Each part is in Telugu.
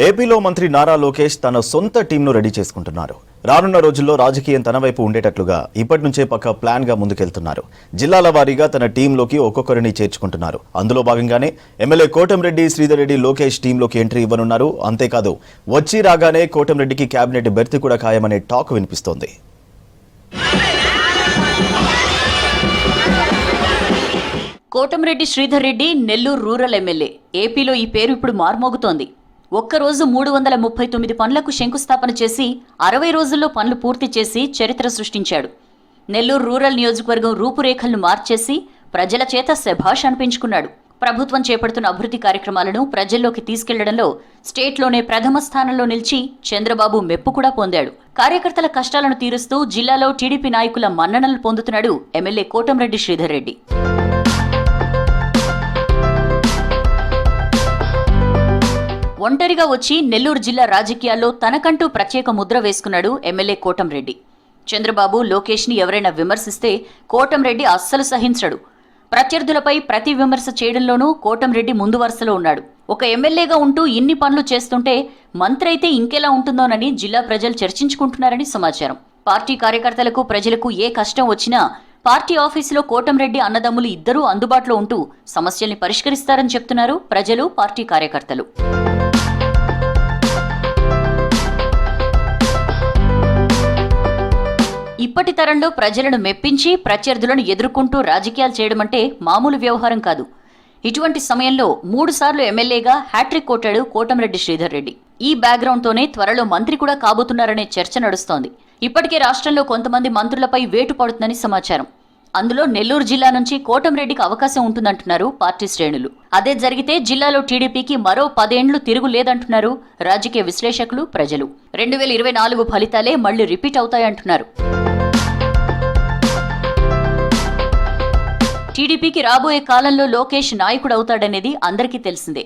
ఏపీలో మంత్రి నారా లోకేష్ తన సొంత టీంను రెడీ చేసుకుంటున్నారు. రానున్న రోజుల్లో రాజకీయం తన వైపు ఉండేటట్లుగా ఇప్పటి నుంచే పక్క ప్లాన్ గా ముందుకెళ్తున్నారు. జిల్లాల వారీగా తన టీంలోకి ఒక్కొక్కరిని చేర్చుకుంటున్నారు. అందులో భాగంగానే ఎమ్మెల్యే కోటంరెడ్డి శ్రీధర్ రెడ్డి లోకేష్ టీంలోకి ఎంట్రీ ఇవ్వనున్నారు. అంతేకాదు వచ్చి రాగానే కోటంరెడ్డికి కేబినెట్ బెర్త్ కూడా ఖాయమనే టాక్ వినిపిస్తోంది. Kotamreddy Sridhar Reddy Nellore rural MLA. ఏపీలో ఈ పేరు ఇప్పుడు మార్మోగుతోంది. ఒక్కరోజు 339 పనులకు శంకుస్థాపన చేసి 60 రోజుల్లో పనులు పూర్తి చేసి చరిత్ర సృష్టించాడు. నెల్లూరు రూరల్ నియోజకవర్గం రూపురేఖలను మార్చేసి ప్రజల చేత శభాష్ అనిపించుకున్నాడు. ప్రభుత్వం చేపడుతున్న అభివృద్ధి కార్యక్రమాలను ప్రజల్లోకి తీసుకెళ్లడంలో స్టేట్లోనే ప్రథమ స్థానంలో నిలిచి చంద్రబాబు మెప్పు కూడా పొందాడు. కార్యకర్తల కష్టాలను తీరుస్తూ జిల్లాలో టీడీపీ నాయకుల మన్ననలు పొందుతున్నాడు ఎమ్మెల్యే కోటంరెడ్డి శ్రీధర్ రెడ్డి. ఒంటరిగా వచ్చి నెల్లూరు జిల్లా రాజకీయాల్లో తనకంటూ ప్రత్యేక ముద్ర వేసుకున్నాడు ఎమ్మెల్యే కోటంరెడ్డి. చంద్రబాబు, లోకేష్ ని ఎవరైనా విమర్శిస్తే కోటంరెడ్డి అస్సలు సహించడు. ప్రత్యర్థులపై ప్రతి విమర్శ చేయడంలోనూ కోటంరెడ్డి ముందు వరుసలో ఉన్నాడు. ఒక ఎమ్మెల్యేగా ఉంటూ ఇన్ని పనులు చేస్తుంటే మంత్రి అయితే ఇంకెలా ఉంటుందోనని జిల్లా ప్రజలు చర్చించుకుంటున్నారని సమాచారం. పార్టీ కార్యకర్తలకు, ప్రజలకు ఏ కష్టం వచ్చినా పార్టీ ఆఫీసులో కోటంరెడ్డి అన్నదమ్ములు ఇద్దరూ అందుబాటులో ఉంటూ సమస్యల్ని పరిష్కరిస్తారని చెప్తున్నారు ప్రజలు, పార్టీ కార్యకర్తలు. ఇప్పటి తరంలో ప్రజలను మెప్పించి ప్రత్యర్థులను ఎదుర్కొంటూ రాజకీయాలు చేయడమంటే మామూలు వ్యవహారం కాదు. ఇటువంటి సమయంలో 3 సార్లు ఎమ్మెల్యేగా హ్యాట్రిక్ కొట్టాడు కోటంరెడ్డి శ్రీధర్ రెడ్డి. ఈ బ్యాక్గ్రౌండ్ తోనే త్వరలో మంత్రి కూడా కాబోతున్నారనే చర్చ నడుస్తోంది. ఇప్పటికే రాష్ట్రంలో కొంతమంది మంత్రులపై వేటు పడుతుందని సమాచారం. అందులో నెల్లూరు జిల్లా నుంచి కోటంరెడ్డికి అవకాశం ఉంటుందంటున్నారు పార్టీ శ్రేణులు. అదే జరిగితే జిల్లాలో టీడీపీకి మరో 10 ఏండ్లు తిరుగులేదంటున్నారు రాజకీయ విశ్లేషకులు, ప్రజలు. 2024 ఫలితాలే మళ్లీ రిపీట్ అవుతాయంటున్నారు. టీడీపీకి రాబోయే కాలంలో లోకేష్ నాయకుడవుతాడనేది అందరికీ తెలిసిందే.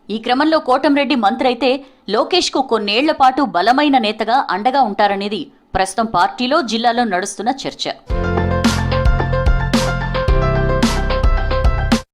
ఈ క్రమంలో కోటంరెడ్డి మంత్రి అయితే లోకేష్కు కొన్నేళ్ల పాటు బలమైన నేతగా అండగా ఉంటారనేది ప్రస్తుతం పార్టీలో, జిల్లాలో నడుస్తున్న చర్చ.